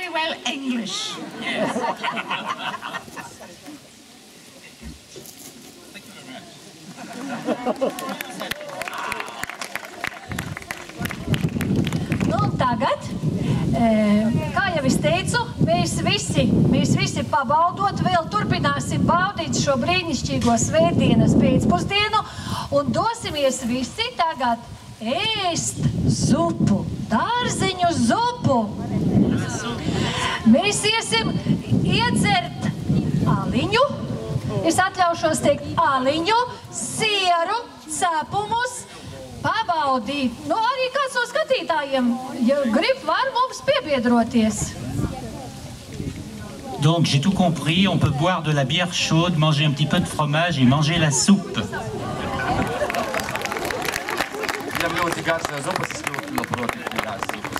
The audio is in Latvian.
very well English. Yes. Nu, tagad, kā jau es teicu, mēs visi pabaudot, vēl turpināsim baudīt šo brīnišķīgo svētdienas pēcpusdienu un dosimies visi tagad ēst zupu, dārziņu zupu. Mēs iesim iedzert aliņu, es atļaušos teikt aliņu, sieru, cepumus, pabaudīt. Nu, arī kāds no skatītājiem, ja grib, var mums piebiedroties. Donc j'ai tout compris, on peut boire de la bière chaude, manger un petit peu de fromage et manger la soupe. Viņam ļoti garšo zupas, es ļoti noproti tās zupas.